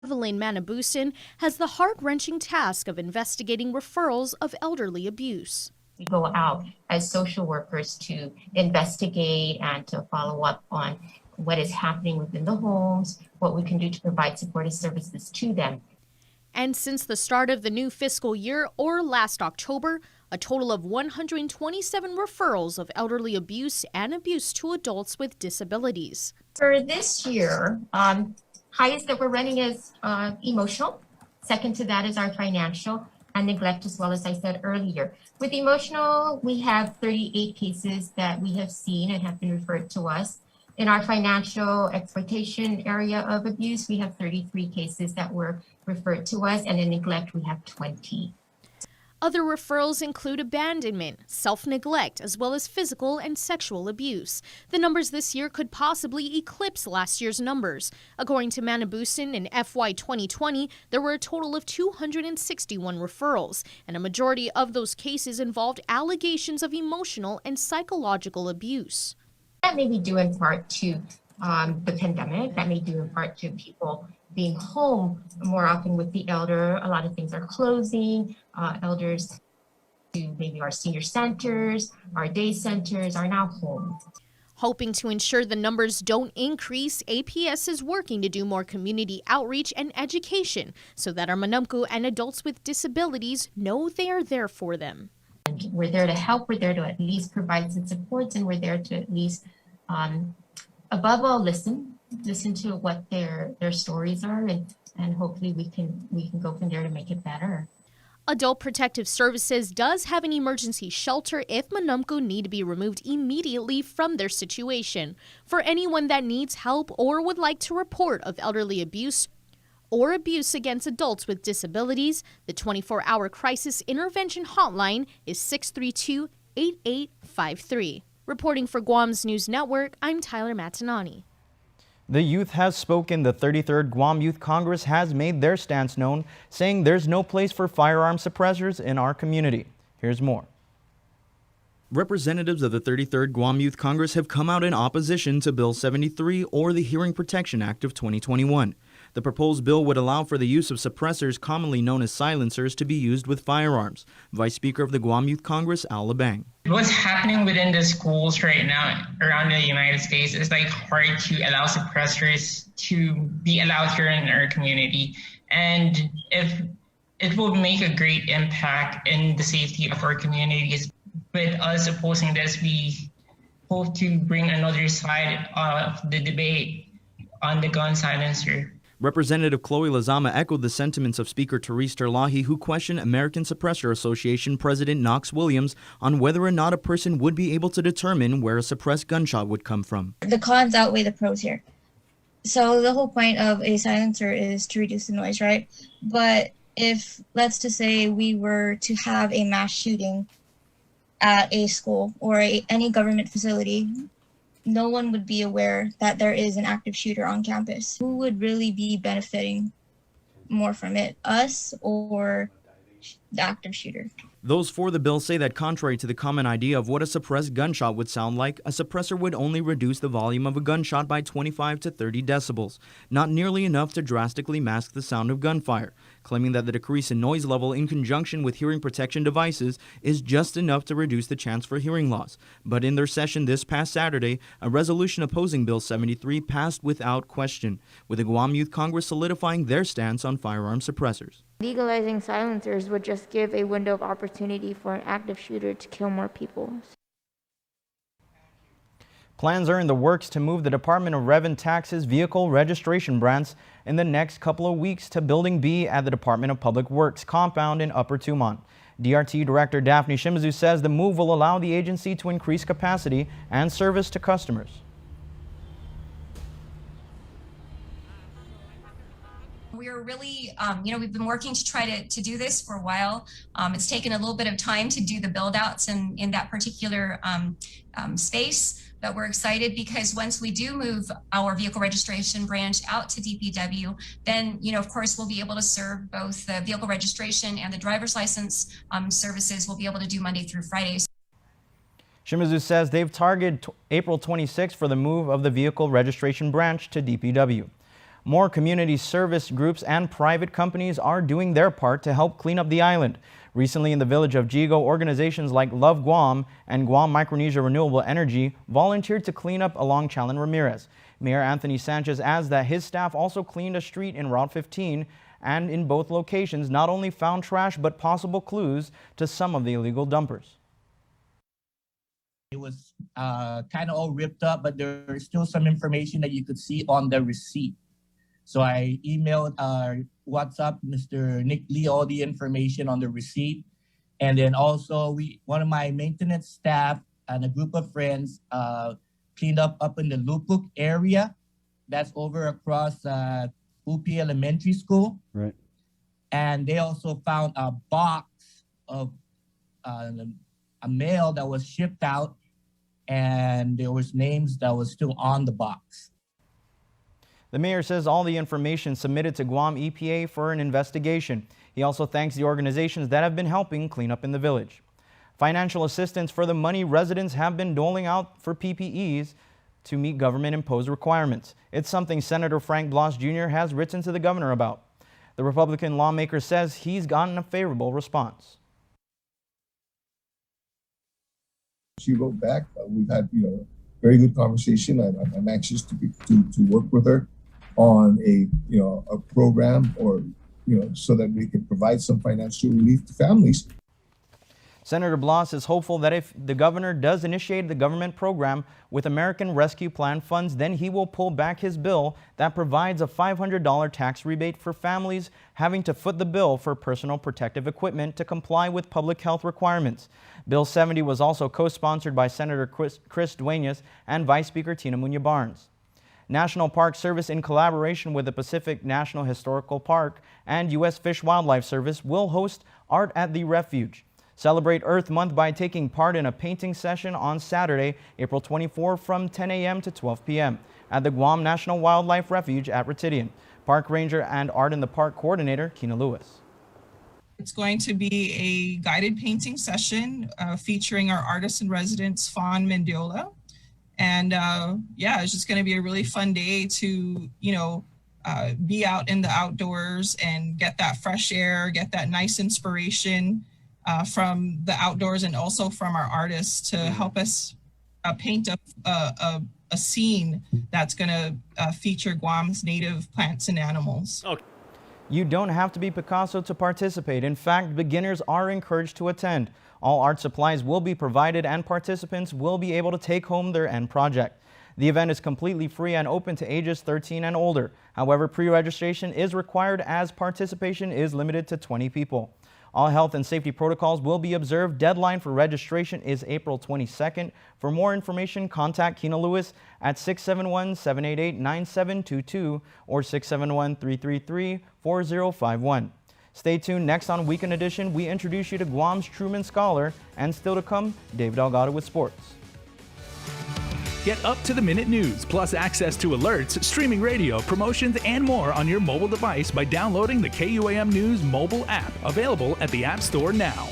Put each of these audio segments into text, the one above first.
Evelyn Manabusin has the heart-wrenching task of investigating referrals of elderly abuse. We go out as social workers to investigate and to follow up on what is happening within the homes, what we can do to provide supportive services to them. And since the start of the new fiscal year, or last October, a total of 127 referrals of elderly abuse and abuse to adults with disabilities. For this year, highest that we're running is emotional. Second to that is our financial and neglect, as well as I said earlier. With emotional, we have 38 cases that we have seen and have been referred to us. In our financial exploitation area of abuse, we have 33 cases that were referred to us, and in neglect, we have 20. Other referrals include abandonment, self-neglect, as well as physical and sexual abuse. The numbers this year could possibly eclipse last year's numbers. According to Manabusin, in FY 2020, there were a total of 261 referrals, and a majority of those cases involved allegations of emotional and psychological abuse. That may be due in part to the pandemic. That may be due in part to people being home more often with the elder. A lot of things are closing. Elders to maybe our senior centers, our day centers are now home. Hoping to ensure the numbers don't increase, APS is working to do more community outreach and education so that our Manumku and adults with disabilities know they are there for them. And we're there to help, we're there to at least provide some supports, and we're there to at least, above all, listen to what their stories are, and hopefully we can go from there to make it better. Adult Protective Services does have an emergency shelter if Manumku need to be removed immediately from their situation. For anyone that needs help or would like to report of elderly abuse or abuse against adults with disabilities, the 24-hour crisis intervention hotline is 632-8853. Reporting for Guam's News Network, I'm Tyler Matanani. The youth has spoken. The 33rd Guam Youth Congress has made their stance known, saying there's no place for firearm suppressors in our community. Here's more. Representatives of the 33rd Guam Youth Congress have come out in opposition to Bill 73, or the Hearing Protection Act of 2021. The proposed bill would allow for the use of suppressors, commonly known as silencers, to be used with firearms. Vice Speaker of the Guam Youth Congress, Al Labang. What's happening within the schools right now around the United States is like hard to allow suppressors to be allowed here in our community. And if it will make a great impact in the safety of our communities. With us opposing this, we hope to bring another side of the debate on the gun silencer. Representative Chloe LIZAMA echoed the sentiments of Speaker Therese Terlahi, who questioned American Suppressor Association President Knox Williams on whether or not a person would be able to determine where a suppressed gunshot would come from. The cons outweigh the pros here. So the whole point of a silencer is to reduce the noise, right? But if, let's just say, we were to have a mass shooting at a school or any government facility, no one would be aware that there is an active shooter on campus. Who would really be benefiting more from it, us or the active shooter? Those for the bill say that contrary to the common idea of what a suppressed gunshot would sound like, a suppressor would only reduce the volume of a gunshot by 25 to 30 decibels, not nearly enough to drastically mask the sound of gunfire, claiming that the decrease in noise level in conjunction with hearing protection devices is just enough to reduce the chance for hearing loss. But in their session this past Saturday, a resolution opposing Bill 73 passed without question, with the Guam Youth Congress solidifying their stance on firearm suppressors. Legalizing silencers would just give a window of opportunity for an active shooter to kill more people. Plans are in the works to move the Department of Rev and Taxes vehicle registration branch in the next couple of weeks to Building B at the Department of Public Works compound in Upper Tumon. DRT Director DAFNE SHIMIZU says the move will allow the agency to increase capacity and service to customers. We're really, we've been working to try to do this for a while. It's taken a little bit of time to do the build outs in that particular space, but we're excited because once we do move our vehicle registration branch out to DPW, then, of course, we'll be able to serve both the vehicle registration and the driver's license services. We'll be able to do Monday through Friday. SHIMIZU says they've targeted April 26 for the move of the vehicle registration branch to DPW. More community service groups and private companies are doing their part to help clean up the island. Recently in the village of GUAM, organizations like Love Guam and Guam Micronesia Renewable Energy volunteered to clean up along Chalon Ramirez. Mayor Anthony Sanchez adds that his staff also cleaned a street in Route 15 and in both locations not only found trash but possible clues to some of the illegal dumpers. It was kind of all ripped up, but there's still some information that you could see on the receipt. So I emailed WhatsApp Mr. Nick Lee all the information on the receipt. And then also one of my maintenance staff and a group of friends cleaned up in the Lupuk area. That's over across UP Elementary School. Right. And they also found a box of a mail that was shipped out, and there was names that was still on the box. The mayor says all the information submitted to Guam EPA for an investigation. He also thanks the organizations that have been helping clean up in the village. Financial assistance for the money residents have been doling out for PPEs to meet government-imposed requirements. It's something Senator Frank Blas Jr. has written to the governor about. The Republican lawmaker says he's gotten a favorable response. She wrote back. We've had, very good conversation. I'm anxious to work with her on a program or, so that we can provide some financial relief to families. Senator Blas is hopeful that if the governor does initiate the government program with American Rescue Plan funds, then he will pull back his bill that provides a $500 tax rebate for families having to foot the bill for personal protective equipment to comply with public health requirements. Bill 70 was also co-sponsored by Senator Chris Duenas and Vice Speaker Tina Muñoz Barnes. National Park Service, in collaboration with the Pacific National Historical Park and U.S. Fish Wildlife Service, will host Art at the Refuge. Celebrate Earth Month by taking part in a painting session on Saturday, April 24 from 10 a.m. to 12 p.m. at the Guam National Wildlife Refuge at Ratidian. Park Ranger and Art in the Park Coordinator, Kina Lewis. It's going to be a guided painting session featuring our artist in residence, Fawn Mendiola. And it's just going to be a really fun day to, be out in the outdoors and get that fresh air, get that nice inspiration from the outdoors and also from our artists to help us paint a scene that's going to feature Guam's native plants and animals. Okay. You don't have to be Picasso to participate. In fact, beginners are encouraged to attend. All art supplies will be provided and participants will be able to take home their end project. The event is completely free and open to ages 13 and older. However, pre-registration is required as participation is limited to 20 people. All health and safety protocols will be observed. Deadline for registration is April 22nd. For more information, contact Kina Lewis at 671-788-9722 or 671-333-4051. Stay tuned. Next on Weekend Edition, we introduce you to Guam's Truman Scholar, and still to come, Dave Delgado with sports. Get up-to-the-minute news, plus access to alerts, streaming radio, promotions, and more on your mobile device by downloading the KUAM News mobile app, available at the App Store now.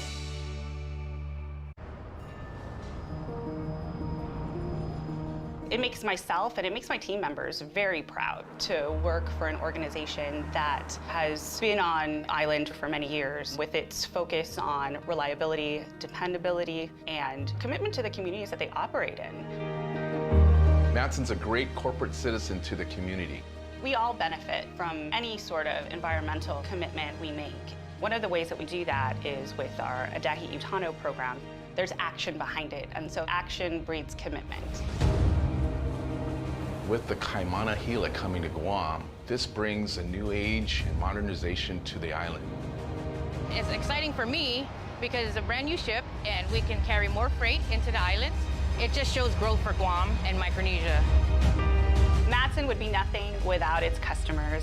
It makes myself and it makes my team members very proud to work for an organization that has been on island for many years with its focus on reliability, dependability, and commitment to the communities that they operate in. Matson's a great corporate citizen to the community. We all benefit from any sort of environmental commitment we make. One of the ways that we do that is with our Adahi Utano program. There's action behind it, and so action breeds commitment. With the Kaimana Hila coming to Guam, this brings a new age and modernization to the island. It's exciting for me because it's a brand new ship and we can carry more freight into the islands. It just shows growth for Guam and Micronesia. Matson would be nothing without its customers,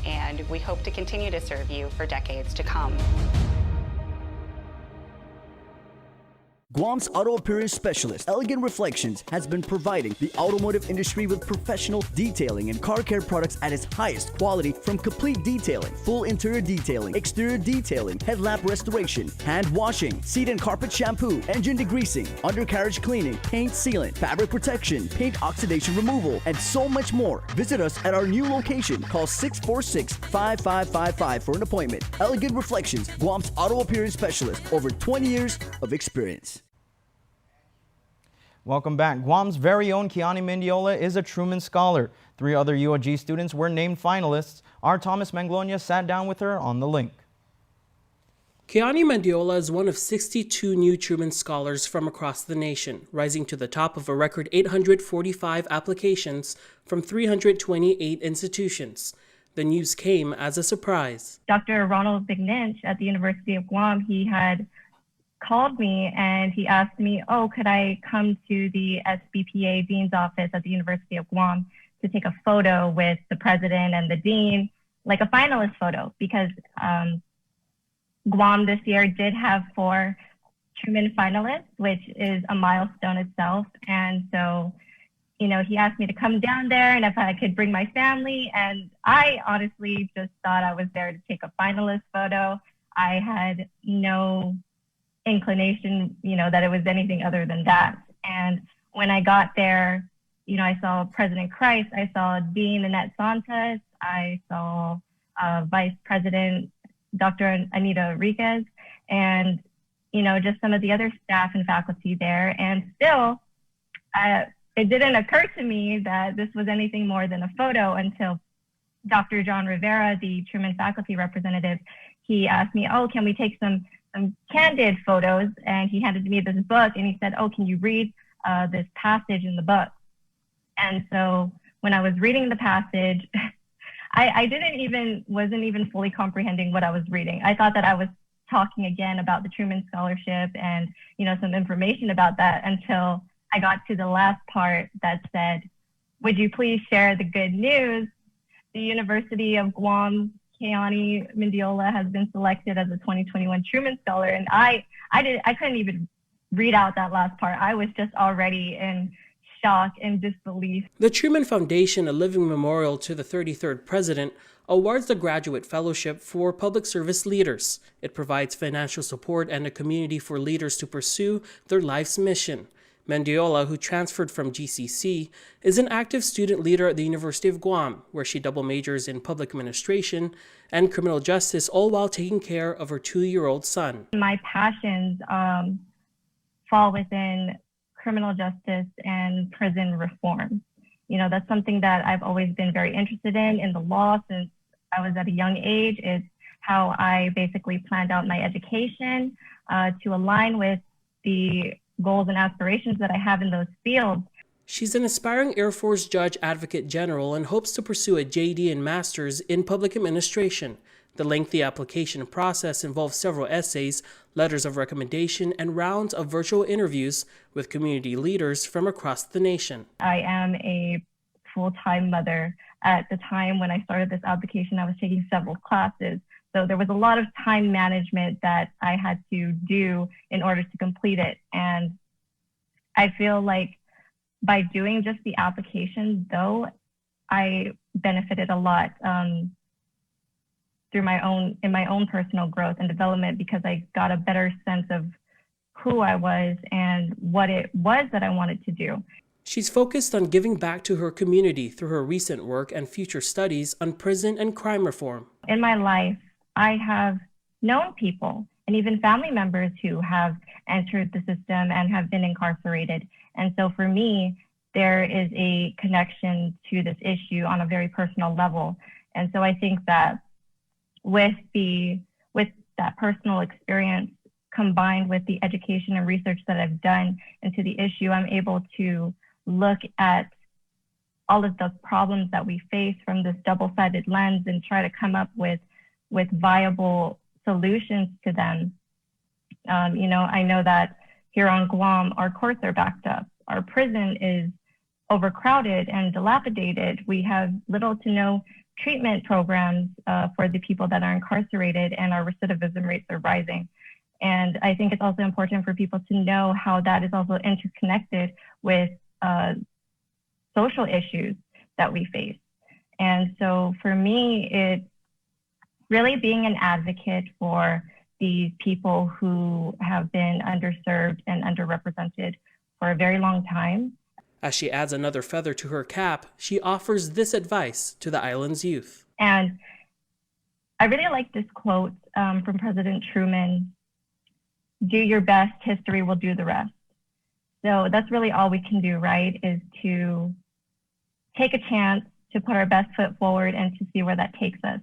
and we hope to continue to serve you for decades to come. Guam's auto appearance specialist, Elegant Reflections, has been providing the automotive industry with professional detailing and car care products at its highest quality, from complete detailing, full interior detailing, exterior detailing, headlamp restoration, hand washing, seat and carpet shampoo, engine degreasing, undercarriage cleaning, paint sealant, fabric protection, paint oxidation removal, and so much more. Visit us at our new location. Call 646-5555 for an appointment. Elegant Reflections, Guam's auto appearance specialist, over 20 years of experience. Welcome back. Guam's very own Kiani Mendiola is a Truman Scholar. 3 other UOG students were named finalists. Our Thomas Manglonia sat down with her on the link. Kiani Mendiola is one of 62 new Truman Scholars from across the nation, rising to the top of a record 845 applications from 328 institutions. The news came as a surprise. Dr. Ronald Bignich at the University of Guam, he had called me and he asked me, oh, could I come to the SBPA Dean's office at the University of Guam to take a photo with the president and the dean, like a finalist photo, because Guam this year did have 4 Truman finalists, which is a milestone itself. And so, you know, he asked me to come down there and if I could bring my family. And I honestly just thought I was there to take a finalist photo. I had no inclination, you know, that it was anything other than that. And when I got there, you know, I saw President Christ, I saw Dean Annette Sanchez, I saw Vice President Dr. Anita Enriquez, and, you know, just some of the other staff and faculty there. And still, it didn't occur to me that this was anything more than a photo until Dr. John Rivera, the Truman faculty representative, he asked me, oh, can we take some candid photos? And he handed me this book and he said, oh, can you read this passage in the book? And so when I was reading the passage, I wasn't even fully comprehending what I was reading. I thought that I was talking again about the Truman Scholarship and, you know, some information about that, until I got to the last part that said, would you please share the good news? The University of Guam, Kiani Mendiola, has been selected as a 2021 Truman Scholar. And I couldn't even read out that last part. I was just already in shock and disbelief. The Truman Foundation, a living memorial to the 33rd president, awards the Graduate Fellowship for public service leaders. It provides financial support and a community for leaders to pursue their life's mission. Mendiola, who transferred from GCC, is an active student leader at the University of Guam, where she double majors in public administration and criminal justice, all while taking care of her 2-year-old son. My passions fall within criminal justice and prison reform. You know, that's something that I've always been very interested in the law since I was at a young age. It's how I basically planned out my education to align with the goals and aspirations that I have in those fields. She's an aspiring Air Force Judge Advocate General and hopes to pursue a JD and Master's in Public Administration. The lengthy application process involves several essays, letters of recommendation, and rounds of virtual interviews with community leaders from across the nation. I am a full-time mother. At the time when I started this application, I was taking several classes. So there was a lot of time management that I had to do in order to complete it. And I feel like by doing just the application, though, I benefited a lot in my own personal growth and development, because I got a better sense of who I was and what it was that I wanted to do. She's focused on giving back to her community through her recent work and future studies on prison and crime reform. In my life, I have known people and even family members who have entered the system and have been incarcerated. And so for me, there is a connection to this issue on a very personal level. And so I think that with that personal experience combined with the education and research that I've done into the issue, I'm able to look at all of the problems that we face from this double-sided lens and try to come up with viable solutions to them. You know, I know that here on Guam, our courts are backed up. Our prison is overcrowded and dilapidated. We have little to no treatment programs for the people that are incarcerated, and our recidivism rates are rising. And I think it's also important for people to know how that is also interconnected with social issues that we face. And so for me, it's really being an advocate for these people who have been underserved and underrepresented for a very long time. As she adds another feather to her cap, she offers this advice to the island's youth. And I really like this quote from President Truman: "Do your best, history will do the rest." So that's really all we can do, right? Is to take a chance, to put our best foot forward and to see where that takes us.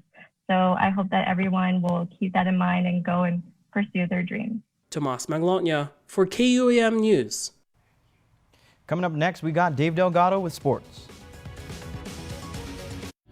So I hope that everyone will keep that in mind and go and pursue their dreams. Tomas Manglotnya for KUAM News. Coming up next, we got Dave Delgado with sports.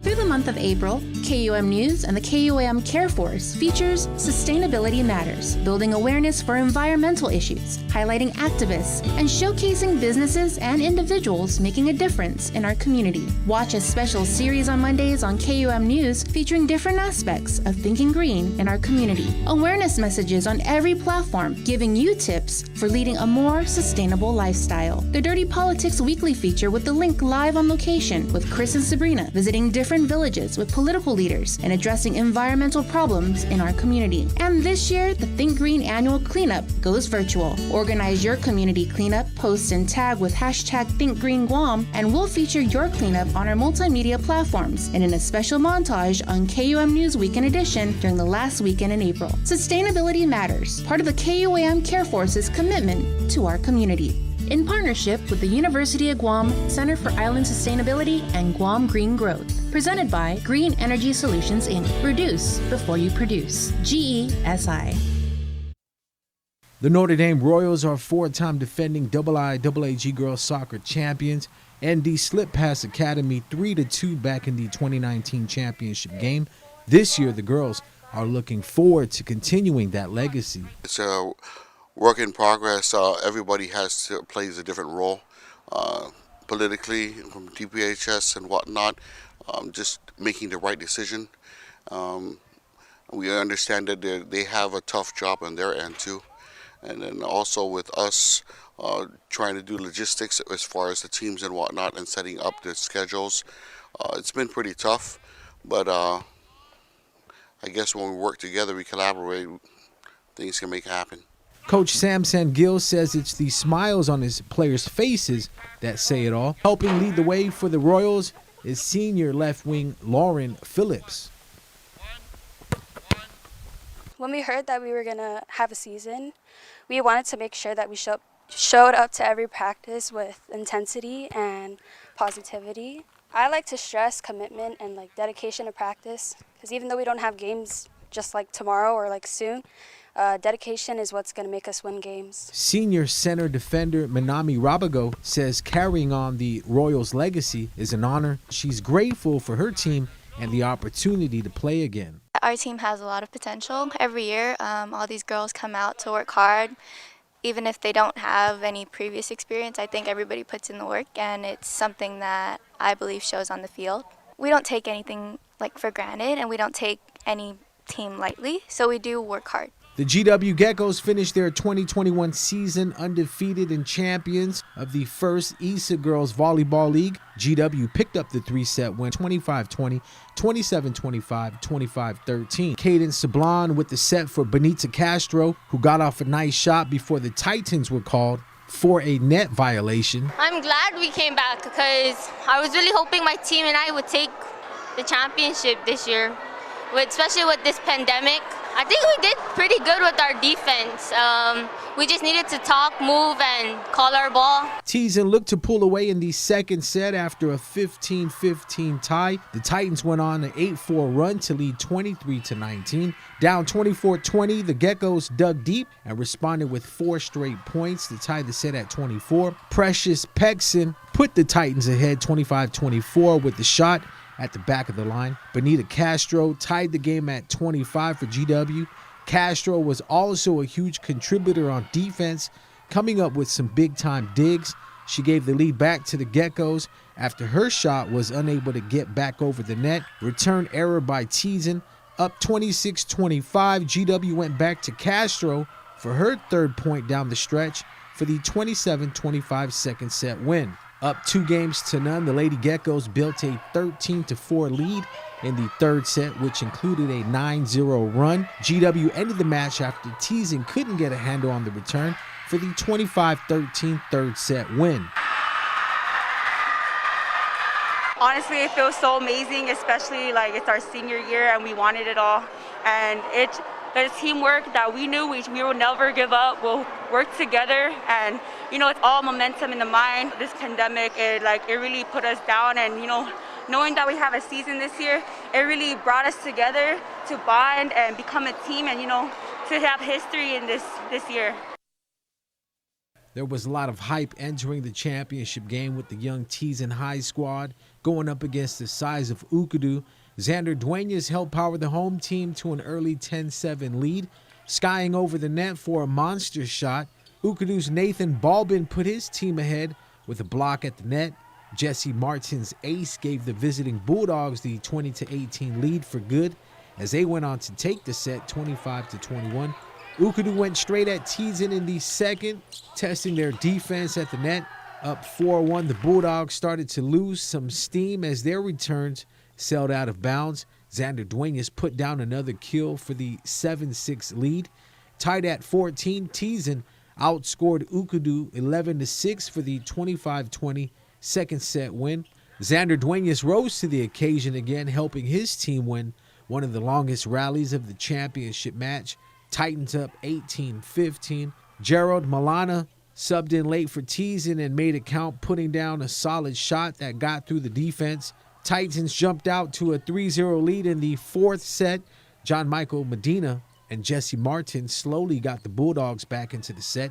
Through the month of April, KUAM News and the KUAM Care Force features Sustainability Matters, building awareness for environmental issues, highlighting activists, and showcasing businesses and individuals making a difference in our community. Watch a special series on Mondays on KUAM News featuring different aspects of thinking green in our community. Awareness messages on every platform, giving you tips for leading a more sustainable lifestyle. The Dirty Politics Weekly feature with The Link live on location with Chris and Sabrina, visiting different villages with political leaders and addressing environmental problems in our community. And this year, the Think Green annual cleanup goes virtual. Organize your community cleanup, post and tag with hashtag ThinkGreenGuam, and we'll feature your cleanup on our multimedia platforms and in a special montage on KUAM News Weekend Edition during the last weekend in April. Sustainability Matters, part of the KUAM Care Force's commitment to our community. In partnership with the University of Guam Center for Island Sustainability and Guam Green Growth. Presented by Green Energy Solutions, Inc. Reduce before you produce. GESI. The Notre Dame Royals are four-time defending IIAAG girls soccer champions. ND slipped past Academy 3-2 back in the 2019 championship game. This year, the girls are looking forward to continuing that legacy. It's a work in progress. Everybody plays a different role politically, from DPHS and whatnot. Just making the right decision. We understand that they have a tough job on their end too, and then also with us trying to do logistics as far as the teams and whatnot and setting up the schedules. It's been pretty tough, but I guess when we work together, we collaborate, things can make happen. Coach Sam Sangill says it's the smiles on his players' faces that say it all. Helping lead the way for the Royals is senior left wing Lauren Phillips. When we heard that we were going to have a season, we wanted to make sure that we showed up to every practice with intensity and positivity. I like to stress commitment and dedication to practice, because even though we don't have games just tomorrow or soon, dedication is what's going to make us win games. Senior center defender Minami Rabago says carrying on the Royals' legacy is an honor. She's grateful for her team and the opportunity to play again. Our team has a lot of potential. Every year, all these girls come out to work hard. Even if they don't have any previous experience, I think everybody puts in the work, and it's something that I believe shows on the field. We don't take anything for granted, and we don't take any team lightly, so we do work hard. The GW Geckos finished their 2021 season undefeated and champions of the first ISA Girls Volleyball League. GW picked up the three-set win, 25-20, 27-25, 25-13. Cadence Sablon with the set for Benita Castro, who got off a nice shot before the Titans were called for a net violation. I'm glad we came back because I was really hoping my team and I would take the championship this year, especially with this pandemic. I think we did pretty good with our defense. We just needed to talk, move, and call our ball. Teason looked to pull away in the second set after a 15-15 tie. The Titans went on an 8-4 run to lead 23-19. Down 24-20, the Geckos dug deep and responded with 4 straight points to tie the set at 24. Precious Pexon put the Titans ahead 25-24 with the shot at the back of the line. Benita Castro tied the game at 25 for GW. Castro was also a huge contributor on defense, coming up with some big-time digs. She gave the lead back to the Geckos after her shot was unable to get back over the net. Return error by Teason. Up 26-25, GW went back to Castro for her third point down the stretch for the 27-25 second set win. Up 2-0, the Lady Geckos built a 13-4 lead in the third set, which included a 9-0 run. GW ended the match after teasing couldn't get a handle on the return for the 25-13 third set win. Honestly, it feels so amazing, especially like it's our senior year and we wanted it all. And there's teamwork that we knew we will never give up. We'll work together, and it's all momentum in the mind. This pandemic, it really put us down, and knowing that we have a season this year, it really brought us together to bond and become a team, and to have history in this year. There was a lot of hype entering the championship game with the young Tizen High squad going up against the size of Ukadu. Xander Duenas helped power the home team to an early 10-7 lead, skying over the net for a monster shot. Ukadu's Nathan Balbin put his team ahead with a block at the net. Jesse Martin's ace gave the visiting Bulldogs the 20-18 lead for good as they went on to take the set 25-21. Ukadu went straight at Tizen in the second, testing their defense at the net. Up 4-1, the Bulldogs started to lose some steam as their returns sailed out of bounds. Xander Duenas put down another kill for the 7-6 lead. Tied at 14, Tizen outscored Ukadu 11-6 for the 25-20 second set win. Xander Duenas rose to the occasion again, helping his team win one of the longest rallies of the championship match. Titans up 18-15. Gerald Milana subbed in late for Tizen and made it count, putting down a solid shot that got through the defense. Titans jumped out to a 3-0 lead in the fourth set. John Michael Medina and Jesse Martin slowly got the Bulldogs back into the set.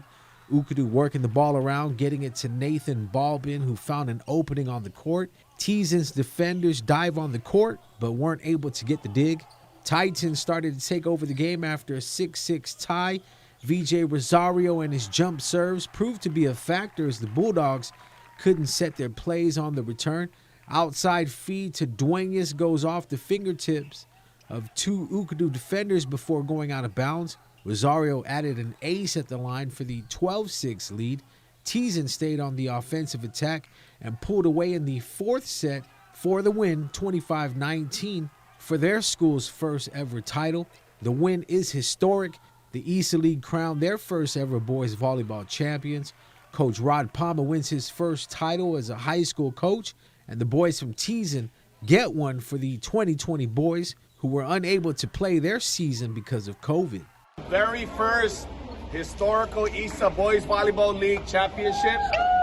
Ukadu working the ball around, getting it to Nathan Balbin, who found an opening on the court. Tizen's defenders dive on the court, but weren't able to get the dig. Titans started to take over the game after a 6-6 tie. VJ Rosario and his jump serves proved to be a factor as the Bulldogs couldn't set their plays on the return. Outside feed to Duenas goes off the fingertips of two Ukadu defenders before going out of bounds. Rosario added an ace at the line for the 12-6 lead. Tizen stayed on the offensive attack and pulled away in the fourth set for the win, 25-19, for their school's first ever title. The win is historic. The East League crowned their first ever boys volleyball champions. Coach Rod Palmer wins his first title as a high school coach, and the boys from Tizen get one for the 2020 boys who were unable to play their season because of COVID. Very first historical ESA Boys Volleyball League Championship,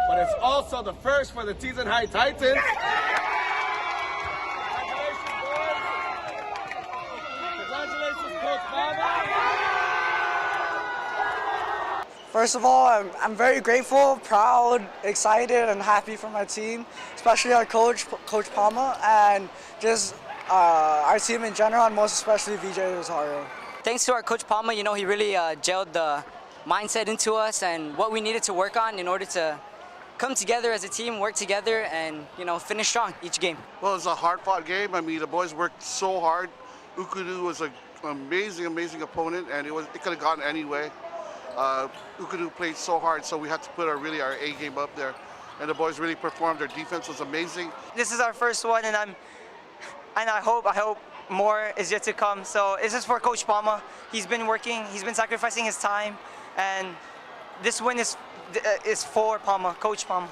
but it's also the first for the Tizen High Titans. Congratulations, Coach Palmer. First of all, I'm very grateful, proud, excited, and happy for my team, especially our coach, Coach Palma, and just our team in general, and most especially VJ Rosario. Thanks to our Coach Palma, he really gelled the mindset into us and what we needed to work on in order to come together as a team, work together, and finish strong each game. Well, it was a hard-fought game. I mean, the boys worked so hard. Ukadu was an amazing opponent, and it could have gone any way. Ukadu played so hard, so we had to put our A game up there, and the boys really performed. Their defense was amazing. This is our first one, and I hope more is yet to come. So this is for Coach Palma. He's been working, he's been sacrificing his time, and this win is for Palma, Coach Palma.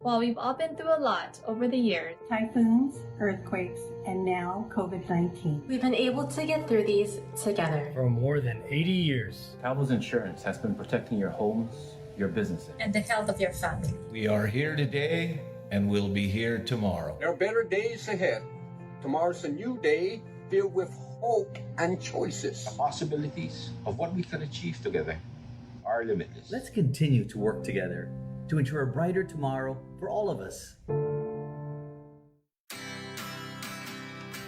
While we've all been through a lot over the years, typhoons, earthquakes, and now COVID-19, we've been able to get through these together. For more than 80 years. Travelers Insurance has been protecting your homes, your businesses, and the health of your family. We are here today and we'll be here tomorrow. There are better days ahead. Tomorrow's a new day filled with hope and choices. The possibilities of what we can achieve together are limitless. Let's continue to work together to ensure a brighter tomorrow for all of us.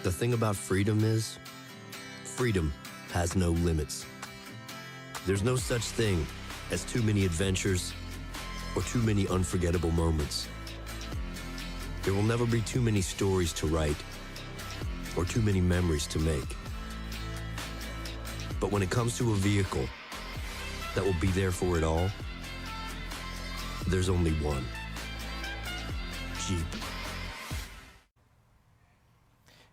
The thing about freedom is, freedom has no limits. There's no such thing as too many adventures or too many unforgettable moments. There will never be too many stories to write, or too many memories to make. But when it comes to a vehicle that will be there for it all, there's only one. Jeep.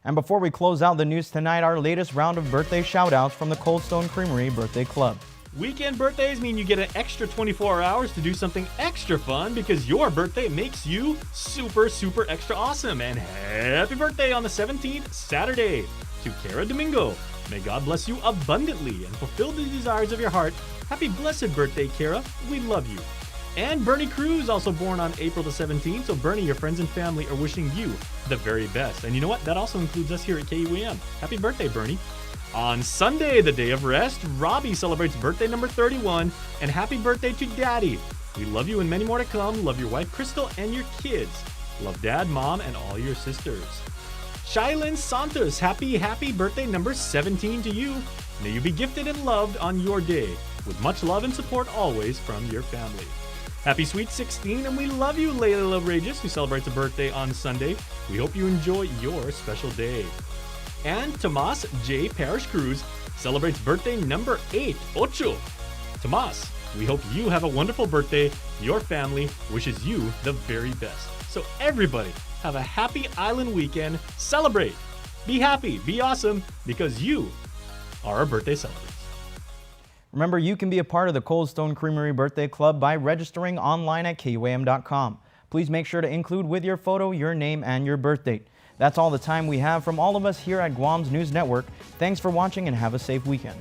And before we close out the news tonight, our latest round of birthday shout-outs from the Cold Stone Creamery Birthday Club. Weekend birthdays mean you get an extra 24 hours to do something extra fun because your birthday makes you super, super extra awesome. And happy birthday on the 17th, Saturday, to Cara Domingo. May God bless you abundantly and fulfill the desires of your heart. Happy blessed birthday, Cara. We love you. And Bernie Cruz, also born on April the 17th. So Bernie, your friends and family are wishing you the very best. And you know what? That also includes us here at KUAM. Happy birthday, Bernie. On Sunday, the day of rest, Robbie celebrates birthday number 31. And happy birthday to Daddy. We love you and many more to come. Love your wife, Crystal, and your kids. Love Dad, Mom, and all your sisters. Shailyn Santos, happy birthday number 17 to you. May you be gifted and loved on your day. With much love and support always from your family. Happy Sweet 16, and we love you, Layla Loverageous, who celebrates a birthday on Sunday. We hope you enjoy your special day. And Tomas J. Parrish Cruz celebrates birthday number 8, Ocho. Tomas, we hope you have a wonderful birthday. Your family wishes you the very best. So everybody, have a happy island weekend. Celebrate. Be happy, be awesome, because you are a birthday celebrant. Remember, you can be a part of the Cold Stone Creamery Birthday Club by registering online at KUAM.com. Please make sure to include with your photo your name and your birth date. That's all the time we have from all of us here at Guam's News Network. Thanks for watching and have a safe weekend.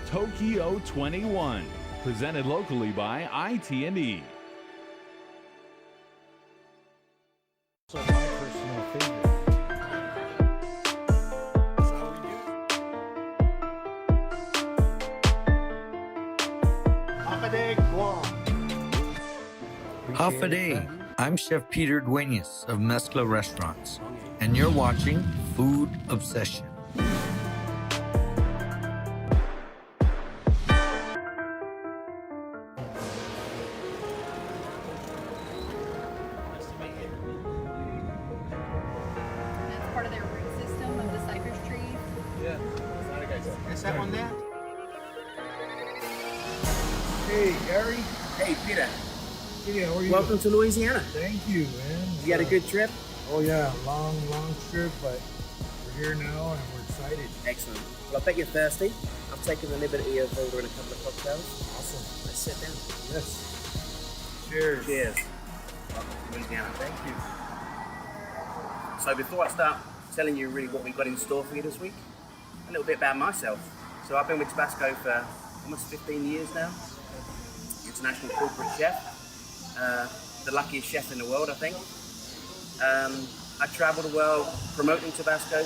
Tokyo 21, presented locally by IT&E. So my personal favorite. Half a day, Guam. Half a day. I'm Chef Peter Duenas of Mezcla Restaurants, and you're watching Food Obsession. That's part of their root system of the cypress trees. Yeah. Is that one there? Hey, Gary. Hey, Peter. Hey, how are you? Welcome to Louisiana. Thank you, man. You had a good trip? Oh yeah, long trip, but we're here now and we're excited. Excellent. Well, I bet you're thirsty. I've taken the liberty of ordering a couple of cocktails. Awesome. Let's sit down. Yes. Cheers. Cheers. Welcome to Louisiana. Thank you. So before I start telling you really what we've got in store for you this week, a little bit about myself. So I've been with Tabasco for almost 15 years now. International corporate chef. The luckiest chef in the world, I think. I travel the world promoting Tabasco.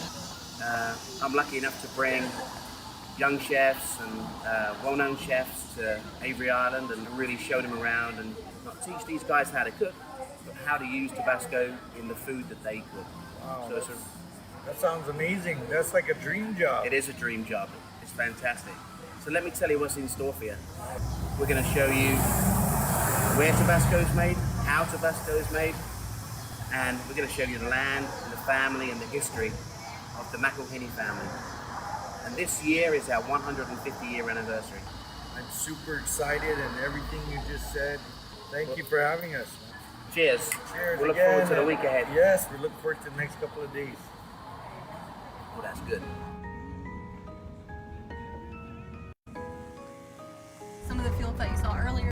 I'm lucky enough to bring young chefs and well-known chefs to Avery Island and really show them around and not teach these guys how to cook, but how to use Tabasco in the food that they cook. Wow, So that sounds amazing. That's like a dream job. it is a dream job. It's fantastic. So let me tell you what's in store for you. We're going to show you where Tabasco is made, how Tabasco is made, and we're going to show you the land, and the family, and the history of the McElhinney family. And this year is our 150-year anniversary. I'm super excited and everything you just said. Thank you for having us. Cheers. Cheers. We'll look again. forward to the week ahead. Yes, we look forward to the next couple of days. Well, that's good. Some of the fields that you saw earlier